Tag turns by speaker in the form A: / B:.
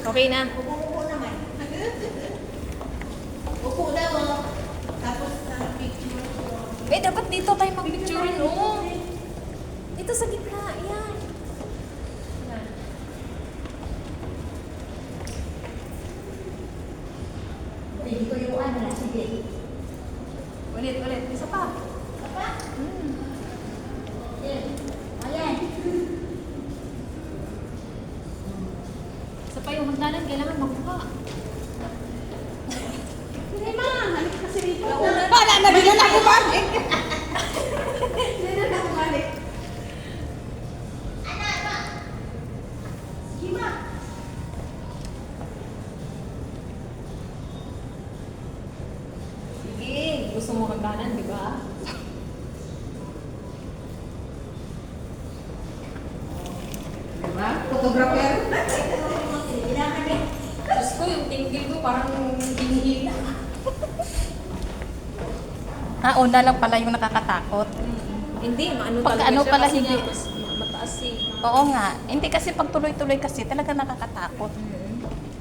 A: Okay na.
B: Upo naman. Upo daw. Tapos picture.
A: Eh, dapat dito tayo mag-picture, no? Dito sa gitna, yan. Yan.
B: Hindi ko yung ano na. Sige.
A: Ulit. Isa pa.
B: Papa?
A: Hmm.
B: Ayan. Ayan.
A: Isa pa yung hagdanan, kailangan makuha.
B: Hindi ma. Halik kasi rito.
A: Wala na, bigyan na bumalik.
B: Hindi na bumalik. Anak ma. Sige ma.
A: Sige, gusto mo hagdanan, di ba?
B: Diba? Photographer.
A: Diyos ko, yung tingin ko parang hinihila.
C: Una lang pala yung nakakatakot.
A: Hindi, maano
C: Pag
A: talaga
C: ano
A: siya
C: pala,
A: kasi
C: hindi.
A: nga, mataas eh.
C: Oo nga. Hindi kasi pag tuloy-tuloy kasi talaga nakakatakot.
A: Mm.